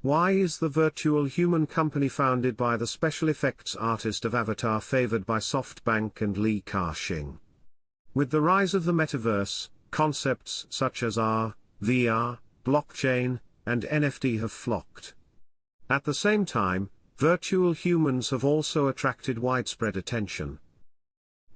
Why is the virtual human company founded by the special effects artist of Avatar favored by SoftBank and Li Ka-shing? With the rise of the metaverse, concepts such as AR, VR, blockchain, and NFT have flocked. At the same time, virtual humans have also attracted widespread attention.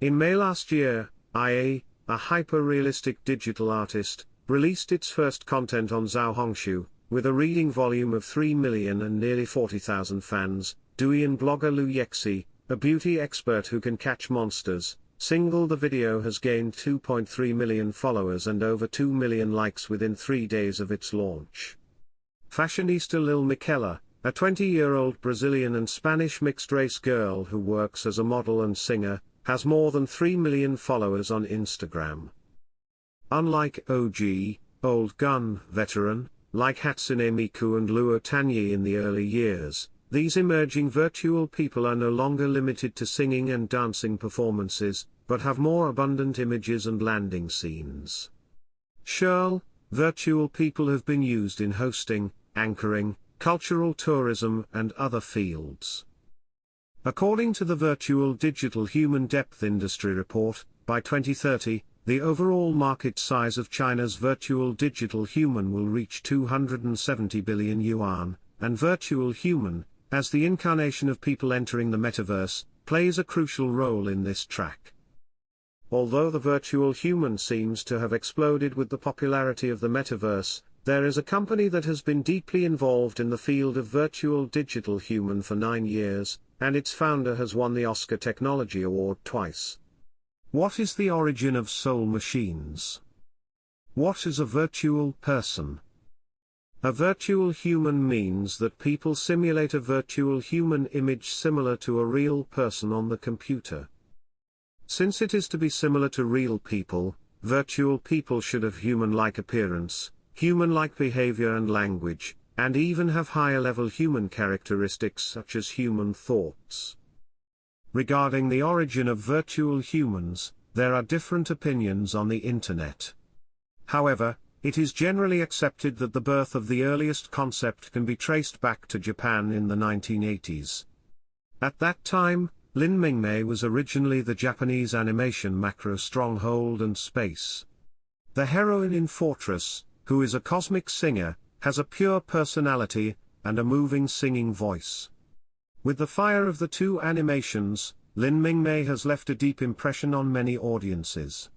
In May last year, IA, a hyper-realistic digital artist, released its first content on Xiaohongshu, with a reading volume of 3 million and nearly 40,000 fans. Douyin blogger Lu Yexi, a beauty expert who can catch monsters, singled the video has gained 2.3 million followers and over 2 million likes within 3 days of its launch. Fashionista Lil Miquela, a 20-year-old Brazilian and Spanish mixed-race girl who works as a model and singer, has more than 3 million followers on Instagram. Unlike OG, Old Gun veteran, like Hatsune Miku and Luo Tanyi in the early years, these emerging virtual people are no longer limited to singing and dancing performances, but have more abundant images and landing scenes. Virtual people have been used in hosting, anchoring, cultural tourism and other fields. According to the Virtual Digital Human Depth Industry Report, by 2030, the overall market size of China's virtual digital human will reach 270 billion yuan, and virtual human, as the incarnation of people entering the metaverse, plays a crucial role in this track. Although the virtual human seems to have exploded with the popularity of the metaverse, there is a company that has been deeply involved in the field of virtual digital human for 9 years, and its founder has won the Oscar Technology Award twice. What is the origin of soul machines? What is a virtual person? A virtual human means that people simulate a virtual human image similar to a real person on the computer. Since it is to be similar to real people, virtual people should have human-like appearance, human-like behavior and language, and even have higher-level human characteristics such as human thoughts. Regarding the origin of virtual humans, there are different opinions on the internet. However, it is generally accepted that the birth of the earliest concept can be traced back to Japan in the 1980s. At that time, Lin Mingmei was originally the Japanese animation macro Stronghold and Space. The heroine in Fortress, who is a cosmic singer, has a pure personality, and a moving singing voice. With the fire of the two animations, Lin Mingmei has left a deep impression on many audiences.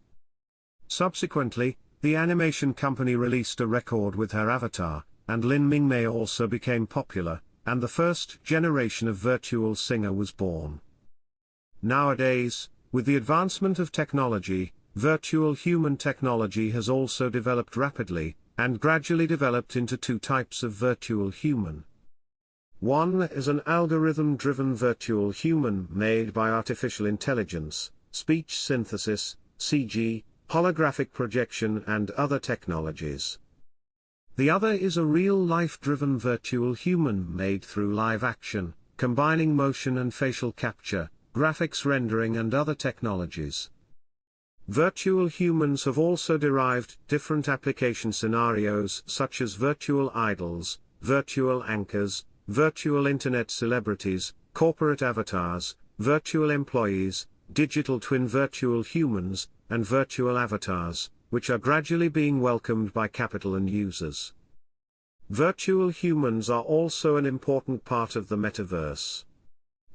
Subsequently, the animation company released a record with her avatar, and Lin Mingmei also became popular, and the first generation of virtual singer was born. Nowadays, with the advancement of technology, virtual human technology has also developed rapidly, and gradually developed into two types of virtual human. One is an algorithm-driven virtual human made by artificial intelligence, speech synthesis, CG, holographic projection and other technologies. The other is a real-life-driven virtual human made through live action, combining motion and facial capture, graphics rendering and other technologies. Virtual humans have also derived different application scenarios such as virtual idols, virtual anchors, virtual internet celebrities, corporate avatars, virtual employees, digital twin virtual humans, and virtual avatars, which are gradually being welcomed by capital and users. Virtual humans are also an important part of the metaverse.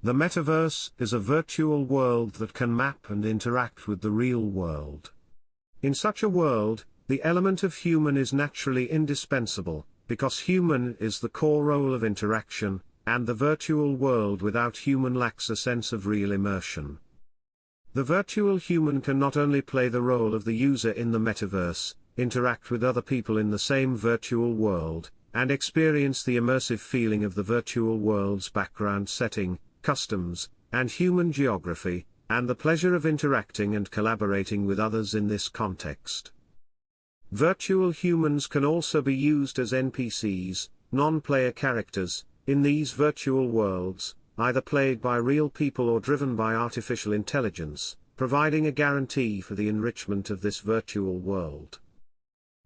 The metaverse is a virtual world that can map and interact with the real world. In such a world, the element of human is naturally indispensable, because human is the core role of interaction, and the virtual world without human lacks a sense of real immersion. The virtual human can not only play the role of the user in the metaverse, interact with other people in the same virtual world, and experience the immersive feeling of the virtual world's background setting, customs, and human geography, and the pleasure of interacting and collaborating with others in this context. Virtual humans can also be used as NPCs, non-player characters, in these virtual worlds, either played by real people or driven by artificial intelligence, providing a guarantee for the enrichment of this virtual world.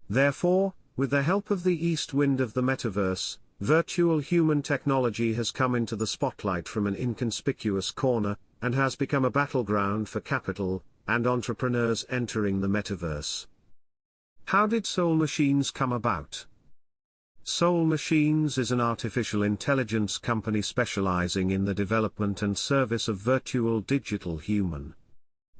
Therefore, with the help of the east wind of the metaverse, virtual human technology has come into the spotlight from an inconspicuous corner, and has become a battleground for capital and entrepreneurs entering the metaverse. How did Soul Machines come about? Soul Machines is an artificial intelligence company specializing in the development and service of virtual digital human.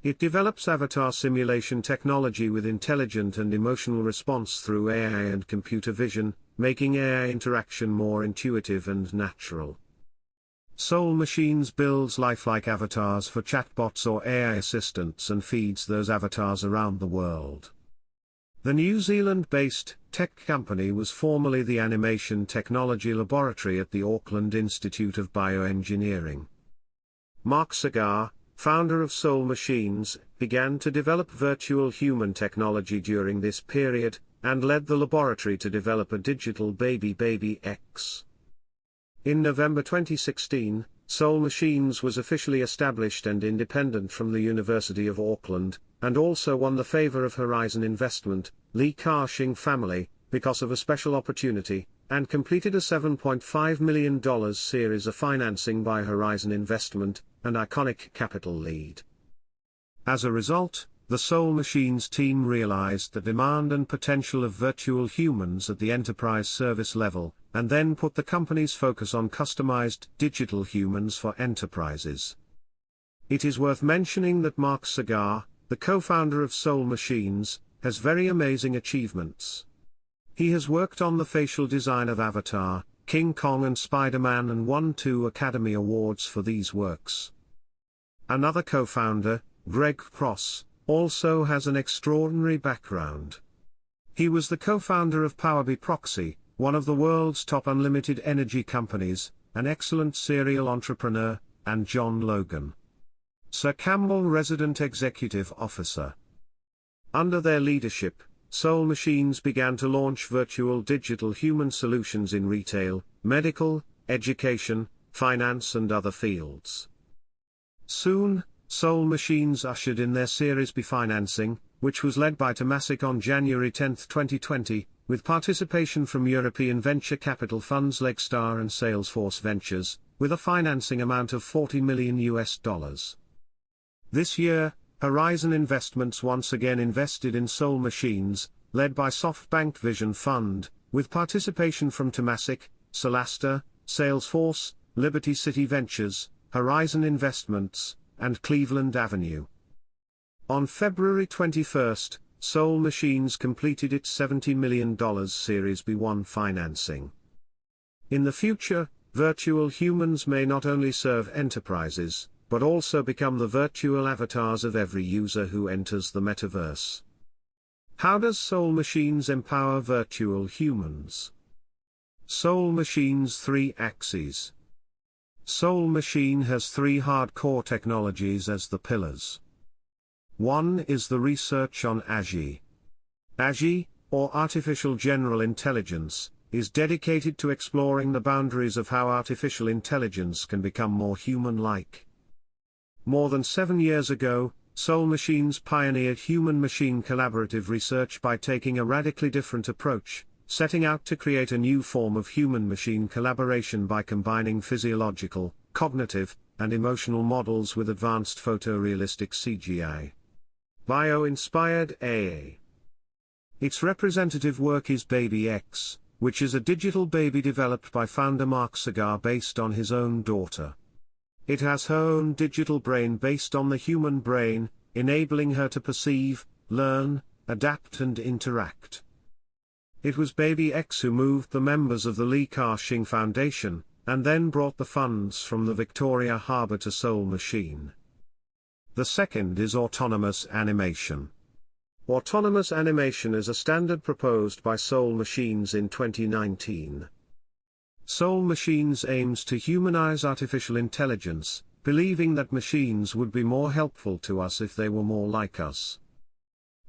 It develops avatar simulation technology with intelligent and emotional response through AI and computer vision, making AI interaction more intuitive and natural. Soul Machines builds lifelike avatars for chatbots or AI assistants and feeds those avatars around the world. The New Zealand-based tech company was formerly the Animation Technology Laboratory at the Auckland Institute of Bioengineering. Mark Sagar, founder of Soul Machines, began to develop virtual human technology during this period, and led the laboratory to develop a digital baby X. In November 2016, Soul Machines was officially established and independent from the University of Auckland, and also won the favor of Horizon Investment, Li Ka-shing family, because of a special opportunity, and completed a $7.5 million series of financing by Horizon Investment, an iconic capital lead. As a result, the Soul Machines team realized the demand and potential of virtual humans at the enterprise service level, and then put the company's focus on customized digital humans for enterprises. It is worth mentioning that Mark Sagar, the co-founder of Soul Machines, has very amazing achievements. He has worked on the facial design of Avatar, King Kong and Spider-Man and won 2 Academy Awards for these works. Another co-founder, Greg Cross, also has an extraordinary background. He was the co-founder of Powerby Proxy, one of the world's top unlimited energy companies, an excellent serial entrepreneur, and John Logan, Sir Campbell Resident Executive Officer. Under their leadership, Soul Machines began to launch virtual digital human solutions in retail, medical, education, finance and other fields. Soon, Soul Machines ushered in their Series B financing, which was led by Temasek on January 10, 2020, with participation from European venture capital funds Legstar and Salesforce Ventures, with a financing amount of $40 million. This year, Horizon Investments once again invested in Soul Machines, led by SoftBank Vision Fund, with participation from Temasek, Solasta, Salesforce, Liberty City Ventures, Horizon Investments, and Cleveland Avenue. On February 21, Soul Machines completed its $70 million Series B1 financing. In the future, virtual humans may not only serve enterprises, but also become the virtual avatars of every user who enters the metaverse. How does Soul Machines empower virtual humans? Soul Machines 3 axes. Soul Machine has 3 hardcore technologies as the pillars. One is the research on AGI. AGI, or Artificial General Intelligence, is dedicated to exploring the boundaries of how artificial intelligence can become more human-like. More than 7 years ago, Soul Machines pioneered human-machine collaborative research by taking a radically different approach, setting out to create a new form of human-machine collaboration by combining physiological, cognitive, and emotional models with advanced photorealistic CGI. Bio-inspired AA. Its representative work is Baby X, which is a digital baby developed by founder Mark Sagar based on his own daughter. It has her own digital brain based on the human brain, enabling her to perceive, learn, adapt and interact. It was Baby X who moved the members of the Li Ka-shing Foundation, and then brought the funds from the Victoria Harbour to Soul Machine. The second is autonomous animation. Autonomous animation is a standard proposed by Soul Machines in 2019. Soul Machines aims to humanize artificial intelligence, believing that machines would be more helpful to us if they were more like us.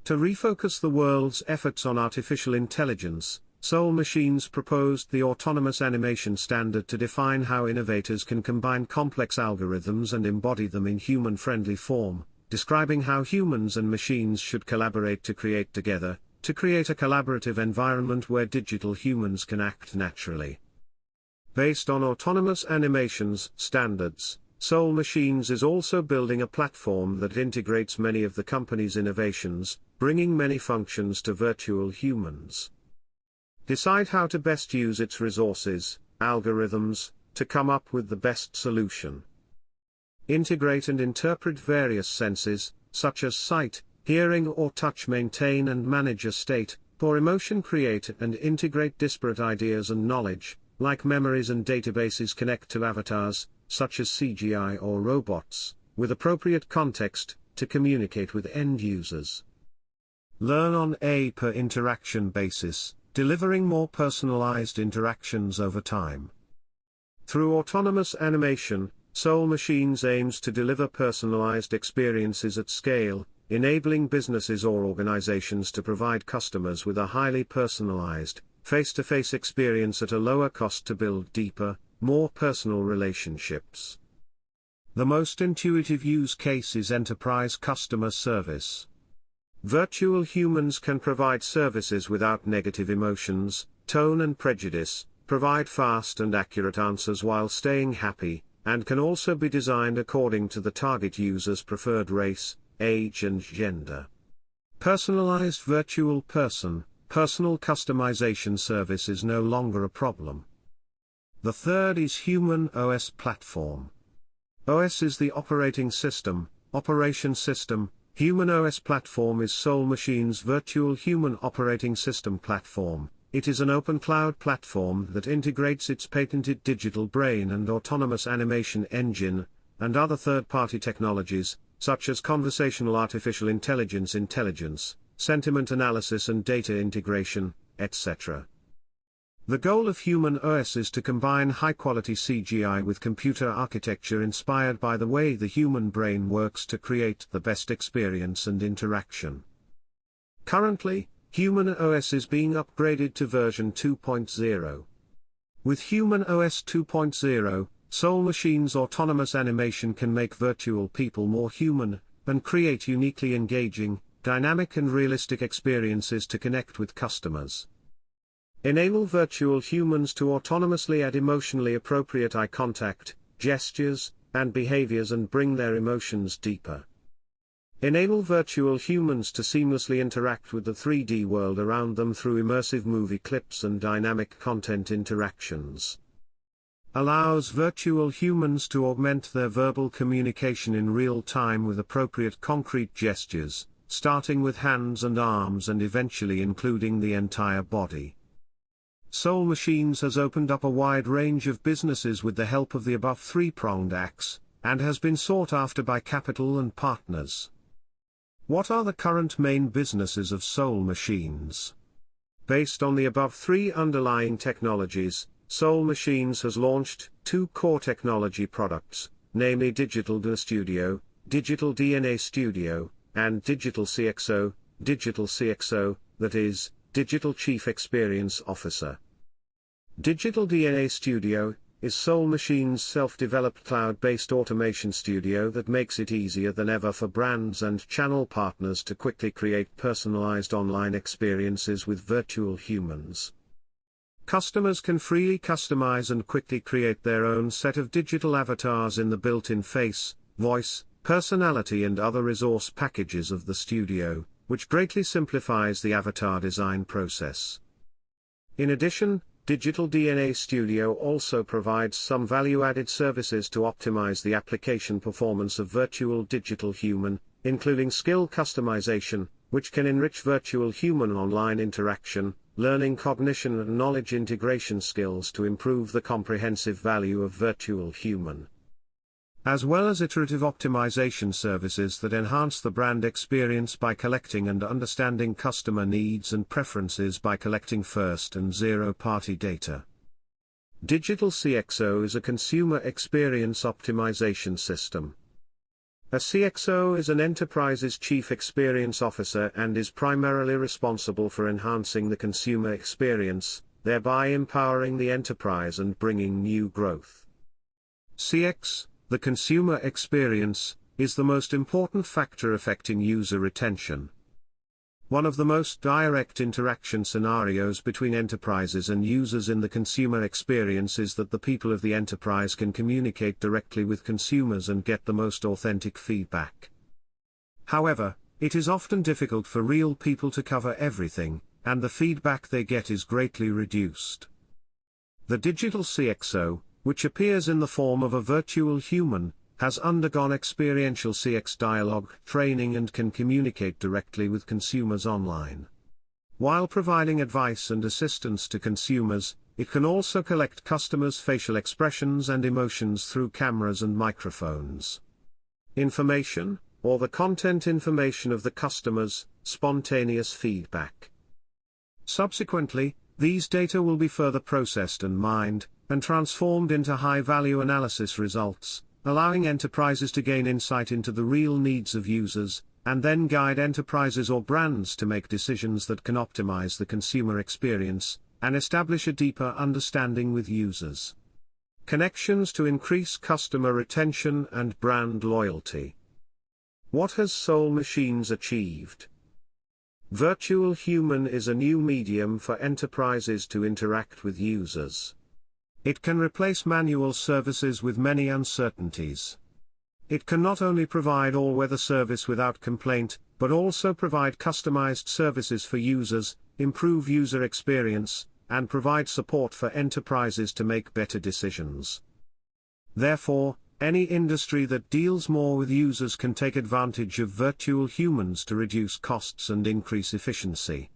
To refocus the world's efforts on artificial intelligence, Soul Machines proposed the autonomous animation standard to define how innovators can combine complex algorithms and embody them in human-friendly form, describing how humans and machines should collaborate to create together, to create a collaborative environment where digital humans can act naturally. Based on autonomous animations standards, Soul Machines is also building a platform that integrates many of the company's innovations, bringing many functions to virtual humans. Decide how to best use its resources, algorithms, to come up with the best solution. Integrate and interpret various senses, such as sight, hearing or touch. Maintain and manage a state, or emotion. Create and integrate disparate ideas and knowledge, like memories and databases. Connect to avatars, such as CGI or robots, with appropriate context, to communicate with end users. Learn on a per interaction basis, delivering more personalized interactions over time. Through autonomous animation, Soul Machines aims to deliver personalized experiences at scale, enabling businesses or organizations to provide customers with a highly personalized, face-to-face experience at a lower cost to build deeper, more personal relationships. The most intuitive use case is enterprise customer service. Virtual humans can provide services without negative emotions, tone and prejudice, provide fast and accurate answers while staying happy, and can also be designed according to the target user's preferred race, age and gender. Personalized virtual personal customization service is no longer a problem. The third is Human OS platform. OS is the operating system, operation system. Human OS platform is Soul Machines' virtual human operating system platform. It is an open cloud platform that integrates its patented digital brain and autonomous animation engine, and other third-party technologies, such as conversational artificial intelligence, sentiment analysis and data integration, etc. The goal of Human OS is to combine high-quality CGI with computer architecture inspired by the way the human brain works to create the best experience and interaction. Currently, Human OS is being upgraded to version 2.0. With Human OS 2.0, Soul Machines' autonomous animation can make virtual people more human, and create uniquely engaging, dynamic and realistic experiences to connect with customers. Enable virtual humans to autonomously add emotionally appropriate eye contact, gestures, and behaviors and bring their emotions deeper. Enable virtual humans to seamlessly interact with the 3D world around them through immersive movie clips and dynamic content interactions. Allows virtual humans to augment their verbal communication in real time with appropriate concrete gestures, starting with hands and arms and eventually including the entire body. Soul Machines has opened up a wide range of businesses with the help of the above three-pronged axe, and has been sought after by capital and partners. What are the current main businesses of Soul Machines? Based on the above three underlying technologies, Soul Machines has launched two core technology products, namely Digital DNA Studio, Digital DNA Studio, and Digital CXO, that is, Digital Chief Experience Officer. Digital DNA Studio is Soul Machines' self-developed cloud-based automation studio that makes it easier than ever for brands and channel partners to quickly create personalized online experiences with virtual humans. Customers can freely customize and quickly create their own set of digital avatars in the built-in face, voice, personality and other resource packages of the studio, which greatly simplifies the avatar design process. In addition, Digital DNA Studio also provides some value-added services to optimize the application performance of virtual digital human, including skill customization, which can enrich virtual human online interaction, learning cognition and knowledge integration skills to improve the comprehensive value of virtual human, as well as iterative optimization services that enhance the brand experience by collecting and understanding customer needs and preferences by collecting first and zero-party data. Digital CXO is a consumer experience optimization system. A CXO is an enterprise's chief experience officer and is primarily responsible for enhancing the consumer experience, thereby empowering the enterprise and bringing new growth. CX, the consumer experience, is the most important factor affecting user retention. One of the most direct interaction scenarios between enterprises and users in the consumer experience is that the people of the enterprise can communicate directly with consumers and get the most authentic feedback. However, it is often difficult for real people to cover everything, and the feedback they get is greatly reduced. The digital CXO, which appears in the form of a virtual human, has undergone experiential CX dialogue training and can communicate directly with consumers online. While providing advice and assistance to consumers, it can also collect customers' facial expressions and emotions through cameras and microphones. Information, or the content information of the customer's spontaneous feedback. Subsequently, these data will be further processed and mined, and transformed into high-value analysis results, allowing enterprises to gain insight into the real needs of users, and then guide enterprises or brands to make decisions that can optimize the consumer experience, and establish a deeper understanding with users. Connections to increase customer retention and brand loyalty. What has Soul Machines achieved? Virtual Human is a new medium for enterprises to interact with users. It can replace manual services with many uncertainties. It can not only provide all-weather service without complaint, but also provide customized services for users, improve user experience, and provide support for enterprises to make better decisions. Therefore, any industry that deals more with users can take advantage of virtual humans to reduce costs and increase efficiency.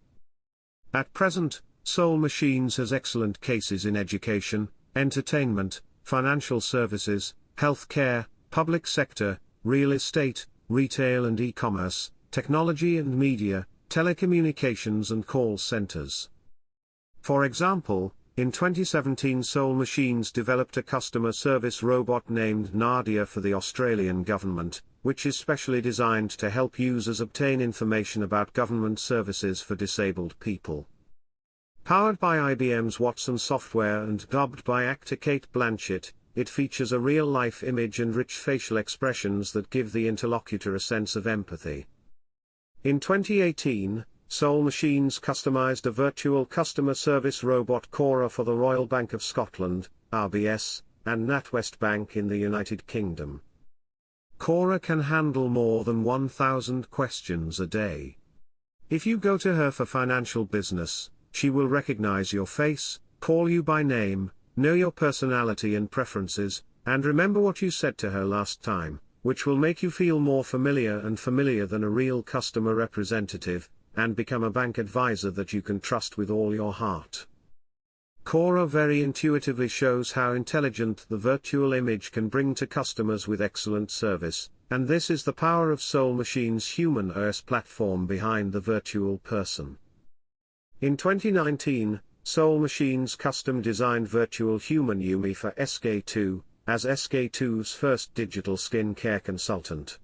At present, Soul Machines has excellent cases in education, entertainment, financial services, healthcare, public sector, real estate, retail and e-commerce, technology and media, telecommunications and call centers. For example, in 2017 Soul Machines developed a customer service robot named Nadia for the Australian government, which is specially designed to help users obtain information about government services for disabled people. Powered by IBM's Watson software and dubbed by actor Kate Blanchett, it features a real-life image and rich facial expressions that give the interlocutor a sense of empathy. In 2018, Soul Machines customized a virtual customer service robot Cora for the Royal Bank of Scotland, RBS, and NatWest Bank in the United Kingdom. Cora can handle more than 1,000 questions a day. If you go to her for financial business, she will recognize your face, call you by name, know your personality and preferences, and remember what you said to her last time, which will make you feel more familiar than a real customer representative, and become a bank advisor that you can trust with all your heart. Cora very intuitively shows how intelligent the virtual image can bring to customers with excellent service, and this is the power of Soul Machines' human OS platform behind the virtual person. In 2019, Soul Machines custom-designed virtual human Yumi for SK2, as SK2's first digital skincare consultant.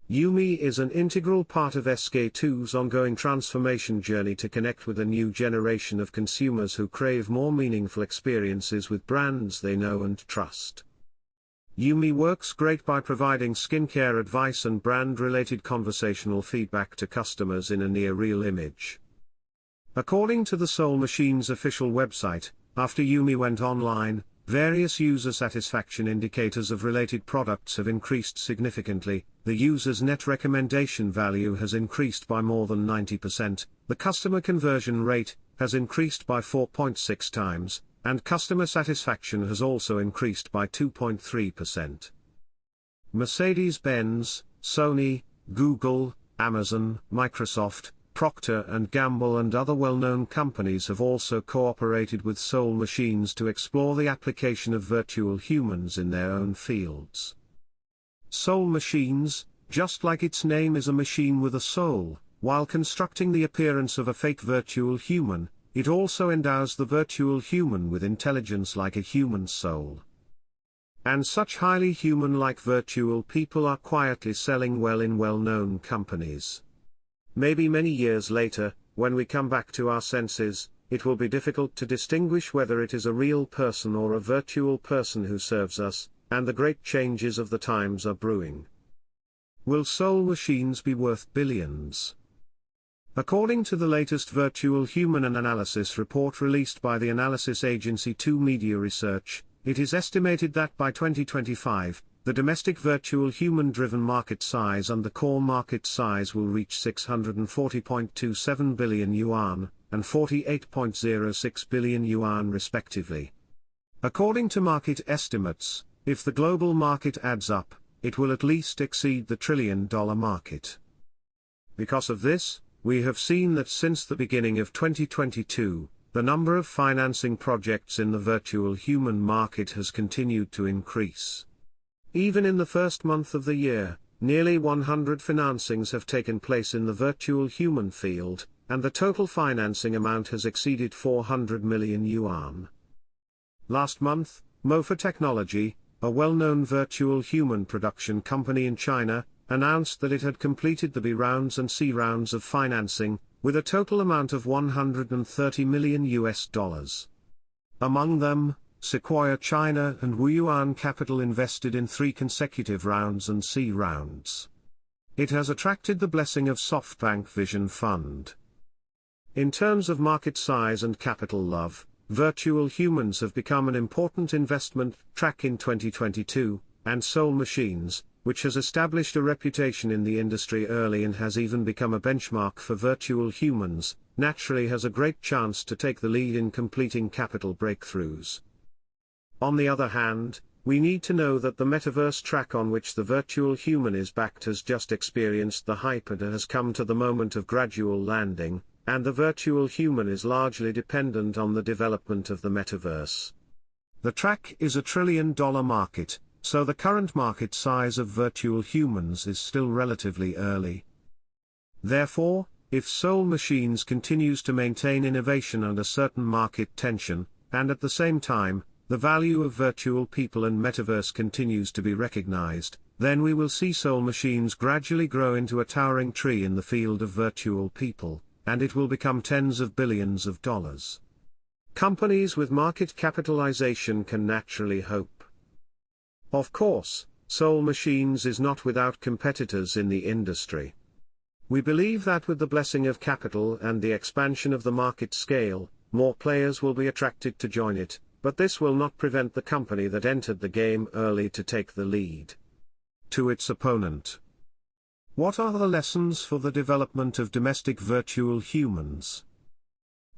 Yumi is an integral part of SK2's ongoing transformation journey to connect with a new generation of consumers who crave more meaningful experiences with brands they know and trust. Yumi works great by providing skincare advice and brand-related conversational feedback to customers in a near-real image. According to the Soul Machines official website, after Yumi went online, various user satisfaction indicators of related products have increased significantly. The user's net recommendation value has increased by more than 90%, the customer conversion rate has increased by 4.6 times, and customer satisfaction has also increased by 2.3%. Mercedes-Benz, Sony, Google, Amazon, Microsoft, Procter & Gamble and other well-known companies have also cooperated with Soul Machines to explore the application of virtual humans in their own fields. Soul Machines, just like its name, is a machine with a soul. While constructing the appearance of a fake virtual human, it also endows the virtual human with intelligence like a human soul. And such highly human-like virtual people are quietly selling well in well-known companies. Maybe many years later, when we come back to our senses, it will be difficult to distinguish whether it is a real person or a virtual person who serves us, and the great changes of the times are brewing. Will Soul Machines be worth billions? According to the latest Virtual Human Analysis report released by the analysis agency 2 Media Research, it is estimated that by 2025, the domestic virtual human-driven market size and the core market size will reach 640.27 billion yuan, and 48.06 billion yuan respectively. According to market estimates, if the global market adds up, it will at least exceed the trillion-dollar market. Because of this, we have seen that since the beginning of 2022, the number of financing projects in the virtual human market has continued to increase. Even in the first month of the year, nearly 100 financings have taken place in the virtual human field, and the total financing amount has exceeded 400 million yuan. Last month, Mofa Technology, a well-known virtual human production company in China, announced that it had completed the B rounds and C rounds of financing, with a total amount of $130 million. Among them, Sequoia China and Wuyuan Capital invested in 3 consecutive rounds and C rounds. It has attracted the blessing of SoftBank Vision Fund. In terms of market size and capital love, virtual humans have become an important investment track in 2022, and Soul Machines, which has established a reputation in the industry early and has even become a benchmark for virtual humans, naturally has a great chance to take the lead in completing capital breakthroughs. On the other hand, we need to know that the metaverse track on which the virtual human is backed has just experienced the hype and has come to the moment of gradual landing, and the virtual human is largely dependent on the development of the metaverse. The track is a trillion-dollar market, so the current market size of virtual humans is still relatively early. Therefore, if Soul Machines continues to maintain innovation under certain market tension, and at the same time, the value of virtual people and metaverse continues to be recognized, then we will see Soul Machines gradually grow into a towering tree in the field of virtual people, and it will become tens of billions of dollars. Companies with market capitalization can naturally hope. Of course, Soul Machines is not without competitors in the industry. We believe that with the blessing of capital and the expansion of the market scale, more players will be attracted to join it, but this will not prevent the company that entered the game early to take the lead. To its opponent. What are the lessons for the development of domestic virtual humans?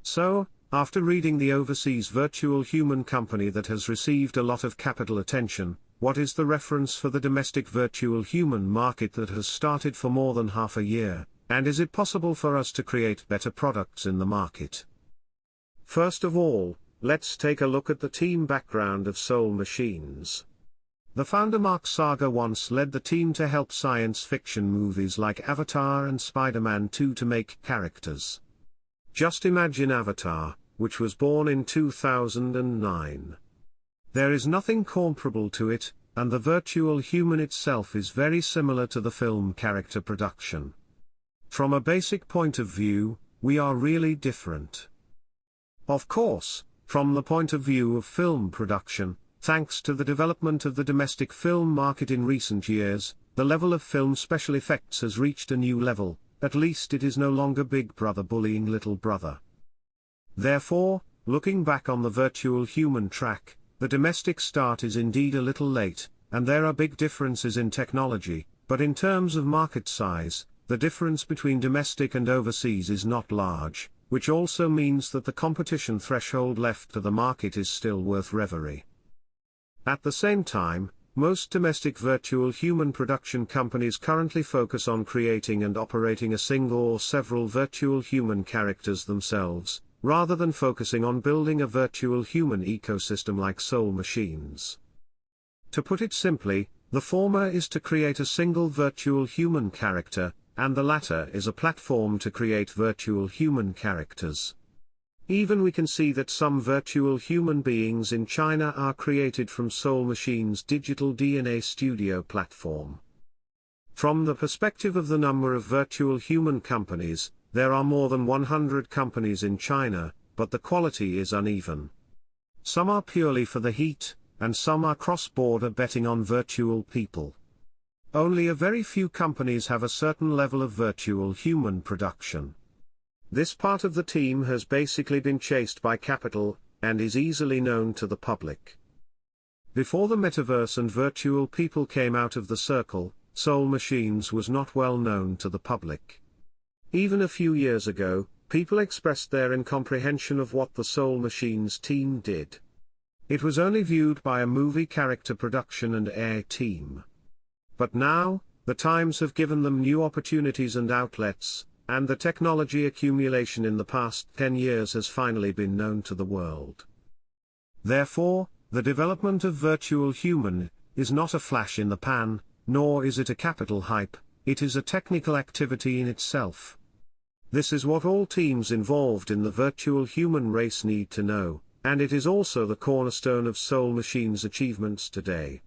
So, after reading the overseas virtual human company that has received a lot of capital attention, what is the reference for the domestic virtual human market that has started for more than half a year, and is it possible for us to create better products in the market? First of all, let's take a look at the team background of Soul Machines. The founder Mark Saga once led the team to help science fiction movies like Avatar and Spider-Man 2 to make characters. Just imagine Avatar, which was born in 2009. There is nothing comparable to it, and the virtual human itself is very similar to the film character production. From a basic point of view, we are really different. Of course, from the point of view of film production, thanks to the development of the domestic film market in recent years, the level of film special effects has reached a new level, at least it is no longer Big Brother bullying Little Brother. Therefore, looking back on the virtual human track, the domestic start is indeed a little late, and there are big differences in technology, but in terms of market size, the difference between domestic and overseas is not large, which also means that the competition threshold left to the market is still worth reverie. At the same time, most domestic virtual human production companies currently focus on creating and operating a single or several virtual human characters themselves, rather than focusing on building a virtual human ecosystem like Soul Machines. To put it simply, the former is to create a single virtual human character, and the latter is a platform to create virtual human characters. Even we can see that some virtual human beings in China are created from Soul Machines' digital DNA studio platform. From the perspective of the number of virtual human companies, there are more than 100 companies in China, but the quality is uneven. Some are purely for the heat, and some are cross-border betting on virtual people. Only a very few companies have a certain level of virtual human production. This part of the team has basically been chased by capital, and is easily known to the public. Before the metaverse and virtual people came out of the circle, Soul Machines was not well known to the public. Even a few years ago, people expressed their incomprehension of what the Soul Machines team did. It was only viewed by a movie character production and air team. But now, the times have given them new opportunities and outlets, and the technology accumulation in the past 10 years has finally been known to the world. Therefore, the development of virtual human is not a flash in the pan, nor is it a capital hype, it is a technical activity in itself. This is what all teams involved in the virtual human race need to know, and it is also the cornerstone of Soul Machines' achievements today.